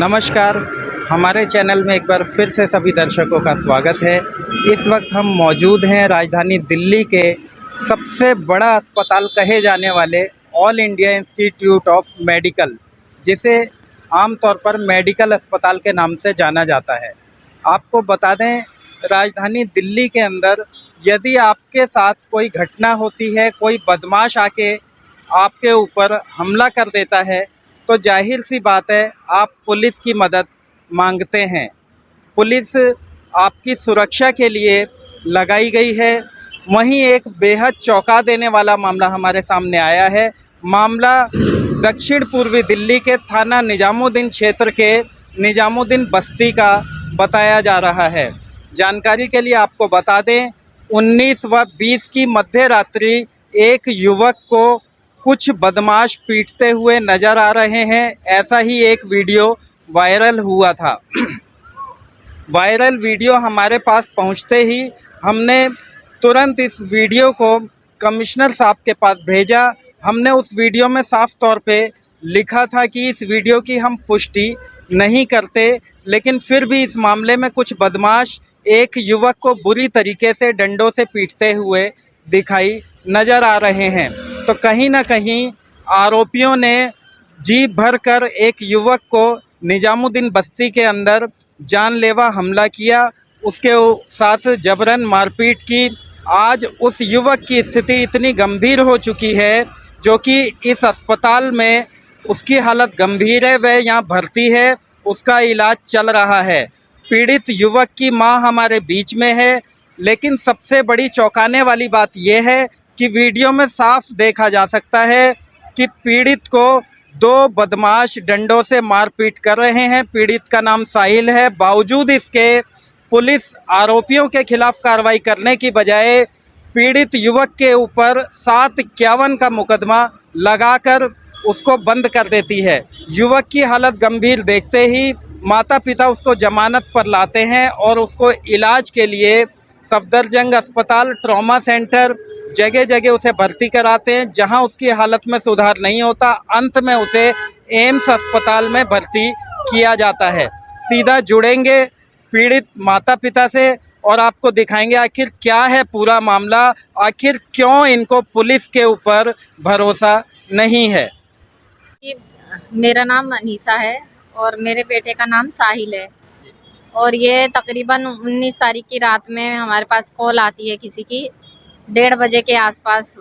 नमस्कार, हमारे चैनल में एक बार फिर से सभी दर्शकों का स्वागत है। इस वक्त हम मौजूद हैं राजधानी दिल्ली के सबसे बड़ा अस्पताल कहे जाने वाले all India institute of medical, जिसे आमतौर पर मेडिकल अस्पताल के नाम से जाना जाता है। आपको बता दें, राजधानी दिल्ली के अंदर यदि आपके साथ कोई घटना होती है, कोई बदमाश आके आपके ऊपर हमला कर देता है, तो जाहिर सी बात है आप पुलिस की मदद मांगते हैं। पुलिस आपकी सुरक्षा के लिए लगाई गई है। वहीं एक बेहद चौंका देने वाला मामला हमारे सामने आया है। मामला दक्षिण पूर्वी दिल्ली के थाना निजामुद्दीन क्षेत्र के निजामुद्दीन बस्ती का बताया जा रहा है। जानकारी के लिए आपको बता दें, 19 व 20 की मध्य रात्रि एक युवक को कुछ बदमाश पीटते हुए नज़र आ रहे हैं। ऐसा ही एक वीडियो वायरल हुआ था। वायरल वीडियो हमारे पास पहुंचते ही हमने तुरंत इस वीडियो को कमिश्नर साहब के पास भेजा। हमने उस वीडियो में साफ तौर पे लिखा था कि इस वीडियो की हम पुष्टि नहीं करते, लेकिन फिर भी इस मामले में कुछ बदमाश एक युवक को बुरी तरीके से डंडों से पीटते हुए दिखाई नज़र आ रहे हैं। तो कहीं ना कहीं आरोपियों ने जी भर कर एक युवक को निजामुद्दीन बस्ती के अंदर जानलेवा हमला किया, उसके साथ जबरन मारपीट की। आज उस युवक की स्थिति इतनी गंभीर हो चुकी है जो कि इस अस्पताल में उसकी हालत गंभीर है, वह यहाँ भर्ती है, उसका इलाज चल रहा है। पीड़ित युवक की मां हमारे बीच में है, लेकिन सबसे बड़ी चौंकाने वाली बात यह है कि वीडियो में साफ देखा जा सकता है कि पीड़ित को दो बदमाश डंडों से मारपीट कर रहे हैं। पीड़ित का नाम साहिल है। बावजूद इसके पुलिस आरोपियों के खिलाफ कार्रवाई करने की बजाय पीड़ित युवक के ऊपर 751 का मुकदमा लगाकर उसको बंद कर देती है। युवक की हालत गंभीर देखते ही माता पिता उसको जमानत पर लाते हैं और उसको इलाज के लिए सफदरजंग अस्पताल, ट्रॉमा सेंटर, जगह जगह उसे भर्ती कराते हैं। जहां उसकी हालत में सुधार नहीं होता, अंत में उसे एम्स अस्पताल में भर्ती किया जाता है। सीधा जुड़ेंगे पीड़ित माता पिता से और आपको दिखाएंगे आखिर क्या है पूरा मामला, आखिर क्यों इनको पुलिस के ऊपर भरोसा नहीं है। मेरा नाम अनीसा है और मेरे बेटे का नाम साहिल है। और ये तकरीबन 19 तारीख की रात में हमारे पास कॉल आती है किसी की, 1:30 बजे के आसपास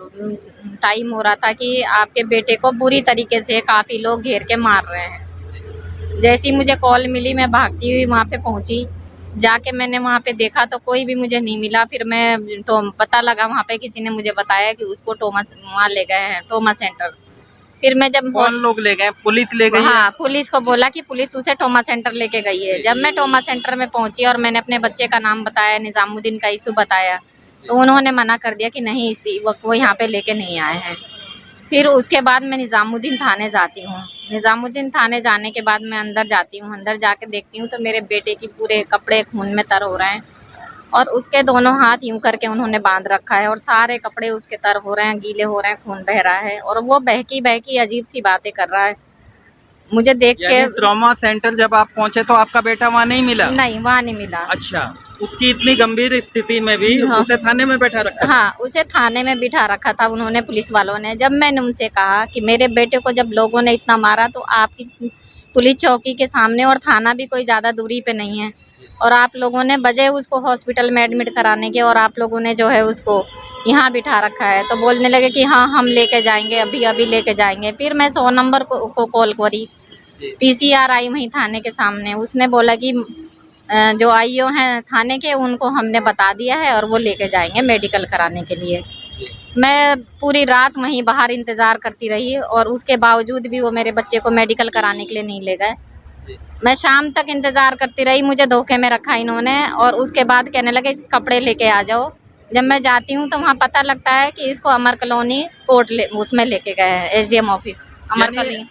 टाइम हो रहा था कि आपके बेटे को बुरी तरीके से काफ़ी लोग घेर के मार रहे हैं। जैसी मुझे कॉल मिली मैं भागती हुई वहाँ पे पहुँची। जाके मैंने वहाँ पे देखा तो कोई भी मुझे नहीं मिला। फिर मैं पता लगा वहाँ पे किसी ने मुझे बताया कि उसको वहाँ ले गए हैं, ट्रॉमा सेंटर। फिर मैं जब कौन लोग ले गए? पुलिस ले गई? हाँ, पुलिस को बोला कि पुलिस उसे ट्रॉमा सेंटर लेके गई है। जब मैं ट्रॉमा सेंटर में पहुंची और मैंने अपने बच्चे का नाम बताया, निजामुद्दीन का इशू बताया, तो उन्होंने मना कर दिया कि नहीं, इस वक्त वो यहाँ पे लेके नहीं आए हैं। फिर उसके बाद मैं निजामुद्दीन थाने जाती हूँ। निजामुद्दीन थाने जाने के बाद मैं अंदर जाती हूँ। अंदर जाके देखती हूँ तो मेरे बेटे की पूरे कपड़े खून में तर हो रहे हैं और उसके दोनों हाथ यूं करके उन्होंने बांध रखा है और सारे कपड़े उसके तर हो रहे हैं, गीले हो रहे हैं, खून बह रहा है और वो बहकी बहकी अजीब सी बातें कर रहा है। मुझे देख के ट्रॉमा सेंटर जब आप पहुंचे तो आपका बेटा वहाँ नहीं मिला? नहीं, वहाँ नहीं मिला। अच्छा, उसकी इतनी गंभीर स्थिति में भी हाँ, उसे थाने में बैठा रखा? हाँ, उसे थाने में बिठा रखा था उन्होंने, पुलिस वालों ने। जब मैंने उनसे कहा कि मेरे बेटे को जब लोगों ने इतना मारा तो आपकी पुलिस चौकी के सामने और थाना भी कोई ज़्यादा दूरी पे नहीं है और आप लोगों ने बजाय उसको हॉस्पिटल में एडमिट कराने के और आप लोगों ने जो है उसको यहाँ बिठा रखा है। तो बोलने लगे कि हाँ, हम लेके जाएंगे, अभी अभी लेके जाएंगे। फिर मैं 100 नंबर को कॉल करी। पीसीआर आई वहीं थाने के सामने, उसने बोला कि जो आईओ हैं थाने के, उनको हमने बता दिया है और वो लेके जाएंगे मेडिकल कराने के लिए। मैं पूरी रात वहीं बाहर इंतज़ार करती रही और उसके बावजूद भी वो मेरे बच्चे को मेडिकल कराने के लिए नहीं ले गए। मैं शाम तक इंतज़ार करती रही, मुझे धोखे में रखा इन्होंने और उसके बाद कहने लगे इस कपड़े लेके आ जाओ। जब मैं जाती हूँ तो वहाँ पता लगता है कि इसको अमर कॉलोनी कोर्ट उसमें लेके गए हैं, एसडीएम ऑफिस अमर कॉलोनी।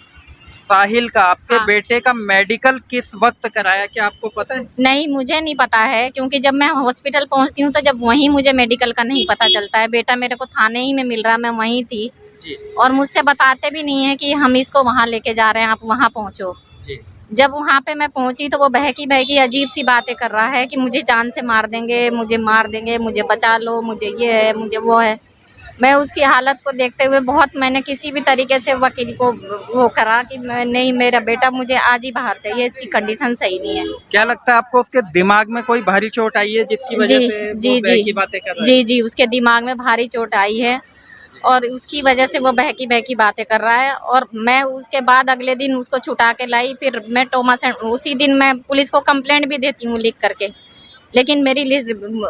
साहिल का, आपके हाँ। बेटे का मेडिकल किस वक्त कराया, क्या आपको पता है? नहीं, मुझे नहीं पता है, क्योंकि जब मैं हॉस्पिटल पहुँचती हूँ तो जब वहीं मुझे मेडिकल का नहीं पता चलता है। बेटा मेरे को थाने ही में मिल रहा, मैं वहीं थी जी। और मुझसे बताते भी नहीं है कि हम इसको वहाँ लेके जा रहे हैं, आप वहाँ पहुँचो। जी। जब वहाँ पे मैं पहुंची तो वो बहकी बहकी अजीब सी बातें कर रहा है कि मुझे जान से मार देंगे, मुझे मार देंगे, मुझे बचा लो, मुझे ये है, मुझे वो है। मैं उसकी हालत को देखते हुए मैंने किसी भी तरीके से वकील को वो करा कि मैं नहीं, मेरा बेटा मुझे आज ही बाहर चाहिए, इसकी कंडीशन सही नहीं है। क्या लगता है आपको उसके दिमाग में कोई भारी चोट आई है जिसकी जी वजह से जी वो जी बहकी बातें कर रहा है? जी जी, उसके दिमाग में भारी चोट आई है और उसकी वजह से वो बहकी बहकी बातें कर रहा है। और मैं उसके बाद अगले दिन उसको छुटा के लाई, फिर मैं उसी दिन मैं पुलिस को कंप्लेंट भी देती हूँ लिख करके, लेकिन मेरी लिस्ट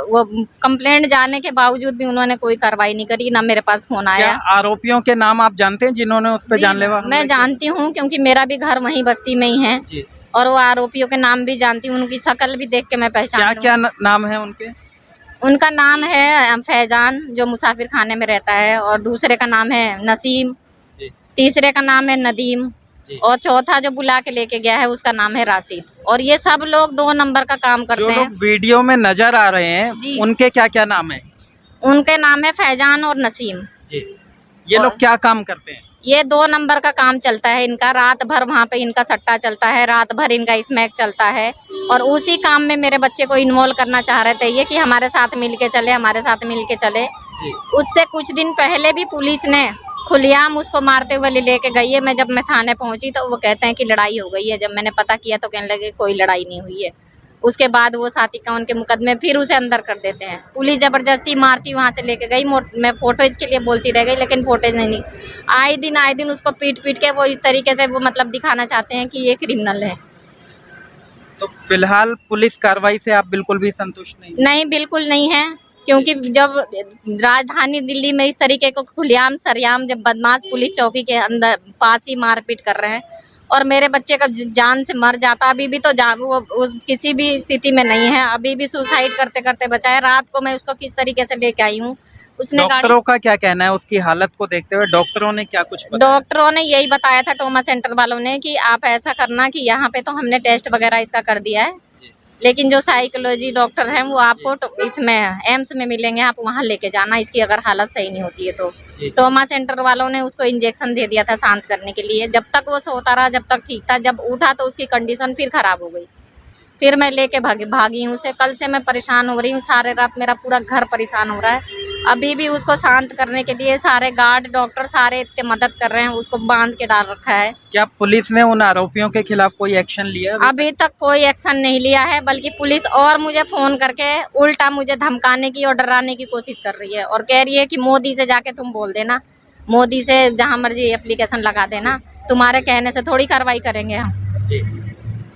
वो कंप्लेंट जाने के बावजूद भी उन्होंने कोई कार्रवाई नहीं करी, ना मेरे पास फोन क्या आया। आरोपियों के नाम आप जानते हैं जिन्होंने उस पर जी, जानलेवा हमला मैं किया? जानती हूँ क्योंकि मेरा भी घर वहीं बस्ती में ही है जी। और वो आरोपियों के नाम भी जानती हूँ, उनकी शक्ल भी देख के मैं पहचान क्या लूँ। क्या नाम है उनके? उनका नाम है फैजान, जो मुसाफिर खाने में रहता है, और दूसरे का नाम है नसीम, जी। तीसरे का नाम है नदीम, जी। और चौथा जो बुला के लेके गया है उसका नाम है राशिद। और ये सब लोग 2 नंबर का काम जो करते हैं। लोग वीडियो में नजर आ रहे हैं जी। उनके क्या क्या नाम है? उनके नाम है फैजान और नसीम। जी। ये लोग क्या काम करते हैं? ये 2 नंबर का काम चलता है इनका, रात भर वहाँ पे इनका सट्टा चलता है, रात भर इनका स्मैक चलता है। और उसी काम में मेरे बच्चे को इन्वॉल्व करना चाह रहे थे ये कि हमारे साथ मिल के चले, हमारे साथ मिल के चले। जी। उससे कुछ दिन पहले भी पुलिस ने खुलेआम उसको मारते हुए लेके गई है। मैं जब मैं थाने पहुंची तो वो कहते हैं कि लड़ाई हो गई है। जब मैंने पता किया तो कहने लगे कोई लड़ाई नहीं हुई है। उसके बाद वो साथी कौन के मुकदमे फिर उसे अंदर कर देते हैं। पुलिस जबरदस्ती मारती वहाँ से लेके गई। मैं फोटोज के लिए बोलती रह गई, लेकिन फोटोज नहीं। आए दिन उसको पीट पीट के वो इस तरीके से वो मतलब दिखाना चाहते हैं कि ये क्रिमिनल है। तो फिलहाल पुलिस कार्रवाई से आप बिल्कुल भी संतुष्ट नहीं? नहीं, बिल्कुल नहीं है, क्योंकि जब राजधानी दिल्ली में इस तरीके को खुलेआम सरेआम जब बदमाश पुलिस चौकी के अंदर पास ही मारपीट कर रहे हैं और मेरे बच्चे का जान से मर जाता, अभी भी तो वो किसी भी स्थिति में नहीं है, अभी भी सुसाइड करते करते बचा है। रात को मैं उसको किस तरीके से लेके आई हूँ, उसने डॉक्टरों का क्या कहना है उसकी हालत को देखते हुए? डॉक्टरों ने क्या कुछ बताया? डॉक्टरों ने यही बताया था, ट्रॉमा सेंटर वालों ने, कि आप ऐसा करना कि यहाँ पे तो हमने टेस्ट वगैरह इसका कर दिया है, लेकिन जो साइकोलॉजी डॉक्टर हैं वो आपको इसमें एम्स में मिलेंगे, आप वहाँ लेके जाना इसकी अगर हालत सही नहीं होती है तो। ट्रॉमा सेंटर वालों ने उसको इंजेक्शन दे दिया था शांत करने के लिए। जब तक वो सोता रहा, जब तक ठीक था, जब उठा तो उसकी कंडीशन फिर खराब हो गई। फिर मैं लेके भागी हूँ उसे। कल से मैं परेशान हो रही हूँ, सारे रात मेरा पूरा घर परेशान हो रहा है। अभी भी उसको शांत करने के लिए सारे गार्ड डॉक्टर सारे इतने मदद कर रहे हैं, उसको बांध के डाल रखा है। क्या पुलिस ने उन आरोपियों के खिलाफ कोई एक्शन लिया? अभी तक कोई एक्शन नहीं लिया है, बल्कि पुलिस और मुझे फोन करके उल्टा मुझे धमकाने की और डराने की कोशिश कर रही है और कह रही है कि मोदी से जाके तुम बोल देना, मोदी से जहां मर्जी एप्लीकेशन लगा देना, तुम्हारे कहने से थोड़ी कार्रवाई करेंगे हम। जी।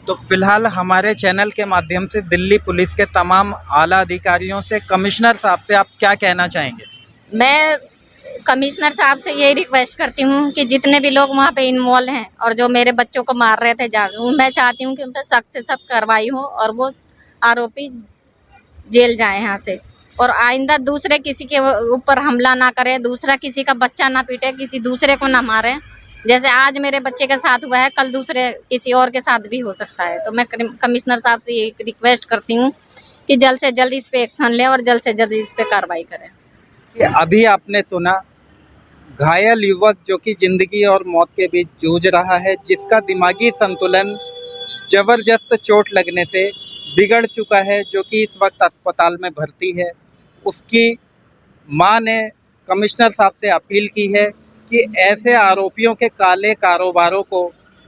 तो फिलहाल हमारे चैनल के माध्यम से दिल्ली पुलिस के तमाम आला अधिकारियों से, कमिश्नर साहब से आप क्या कहना चाहेंगे? मैं कमिश्नर साहब से यही रिक्वेस्ट करती हूँ कि जितने भी लोग वहाँ पे इन्वॉल्व हैं और जो मेरे बच्चों को मार रहे थे मैं चाहती हूँ कि उन पर सख्त से सख्त कार्रवाई हो और वो आरोपी जेल जाए यहाँ से, और आइंदा दूसरे किसी के ऊपर हमला ना करे, दूसरा किसी का बच्चा ना पीटे, किसी दूसरे को ना मारे। जैसे आज मेरे बच्चे के साथ हुआ है, कल दूसरे किसी और के साथ भी हो सकता है। तो मैं कमिश्नर साहब से ये रिक्वेस्ट करती हूँ कि जल्द से जल्द इस पे एक्शन लें और जल्द से जल्द इस पे कार्रवाई करें। अभी आपने सुना घायल युवक जो कि जिंदगी और मौत के बीच जूझ रहा है, जिसका दिमागी संतुलन जबरदस्त चोट लगने से बिगड़ चुका है, जो कि इस वक्त अस्पताल में भर्ती है। उसकी मां ने कमिश्नर साहब से अपील की है कि ऐसे आरोपियों के काले कारोबारों को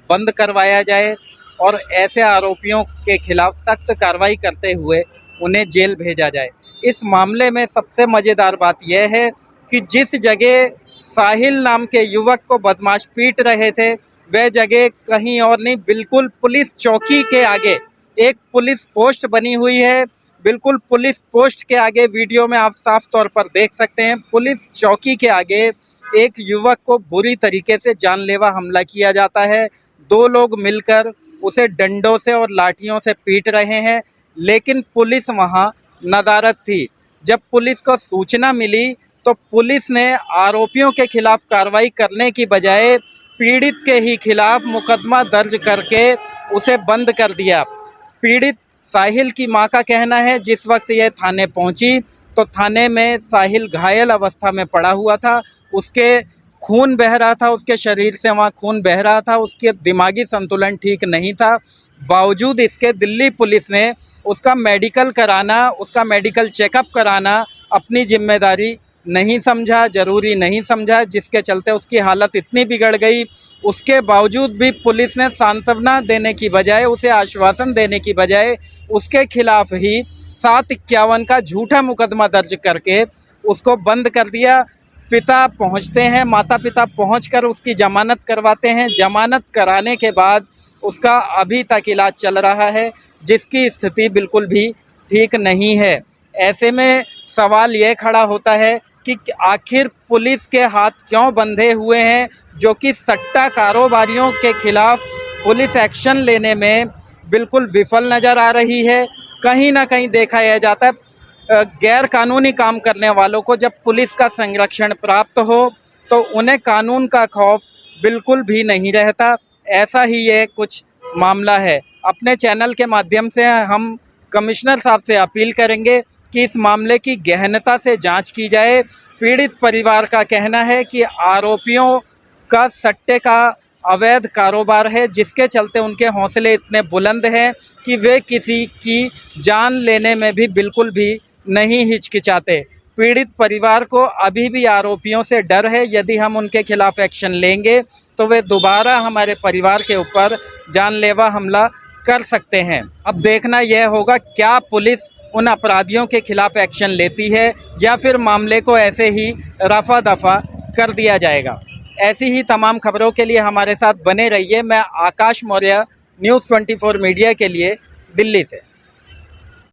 बंद करवाया जाए और ऐसे आरोपियों के खिलाफ सख्त कार्रवाई करते हुए उन्हें जेल भेजा जाए। इस मामले में सबसे मज़ेदार बात यह है कि जिस जगह साहिल नाम के युवक को बदमाश पीट रहे थे, वह जगह कहीं और नहीं, बिल्कुल पुलिस चौकी के आगे एक पुलिस पोस्ट बनी हुई है। बिल्कुल पुलिस पोस्ट के आगे वीडियो में आप साफ तौर पर देख सकते हैं, पुलिस चौकी के आगे एक युवक को बुरी तरीके से जानलेवा हमला किया जाता है। 2 लोग मिलकर उसे डंडों से और लाठियों से पीट रहे हैं, लेकिन पुलिस वहां नदारद थी। जब पुलिस को सूचना मिली तो पुलिस ने आरोपियों के खिलाफ कार्रवाई करने की बजाय पीड़ित के ही खिलाफ मुकदमा दर्ज करके उसे बंद कर दिया। पीड़ित साहिल की मां का कहना है, जिस वक्त यह थाने पहुंची तो थाने में साहिल घायल अवस्था में पड़ा हुआ था। उसके खून बह रहा था, उसके शरीर से वहाँ खून बह रहा था, उसके दिमागी संतुलन ठीक नहीं था। बावजूद इसके दिल्ली पुलिस ने उसका मेडिकल कराना, उसका मेडिकल चेकअप कराना अपनी जिम्मेदारी नहीं समझा, ज़रूरी नहीं समझा, जिसके चलते उसकी हालत इतनी बिगड़ गई। उसके बावजूद भी पुलिस ने सांत्वना देने की बजाय, उसे आश्वासन देने की बजाय उसके खिलाफ ही 751 का झूठा मुकदमा दर्ज करके उसको बंद कर दिया। पिता पहुंचते हैं, माता पिता पहुंचकर उसकी ज़मानत करवाते हैं। ज़मानत कराने के बाद उसका अभी तक इलाज चल रहा है, जिसकी स्थिति बिल्कुल भी ठीक नहीं है। ऐसे में सवाल ये खड़ा होता है कि आखिर पुलिस के हाथ क्यों बंधे हुए हैं, जो कि सट्टा कारोबारियों के खिलाफ पुलिस एक्शन लेने में बिल्कुल विफल नज़र आ रही है। कहीं ना कहीं देखा यह जाता है गैर कानूनी काम करने वालों को जब पुलिस का संरक्षण प्राप्त हो तो उन्हें कानून का खौफ बिल्कुल भी नहीं रहता। ऐसा ही ये कुछ मामला है। अपने चैनल के माध्यम से हम कमिश्नर साहब से अपील करेंगे कि इस मामले की गहनता से जांच की जाए। पीड़ित परिवार का कहना है कि आरोपियों का सट्टे का अवैध कारोबार है, जिसके चलते उनके हौसले इतने बुलंद हैं कि वे किसी की जान लेने में भी बिल्कुल भी नहीं हिचकिचाते। पीड़ित परिवार को अभी भी आरोपियों से डर है। यदि हम उनके खिलाफ एक्शन लेंगे तो वे दोबारा हमारे परिवार के ऊपर जानलेवा हमला कर सकते हैं। अब देखना यह होगा क्या पुलिस उन अपराधियों के खिलाफ एक्शन लेती है या फिर मामले को ऐसे ही रफा दफा कर दिया जाएगा। ऐसी ही तमाम खबरों के लिए हमारे साथ बने रहिए। मैं आकाश मौर्य, न्यूज़ 24 मीडिया के लिए, दिल्ली से।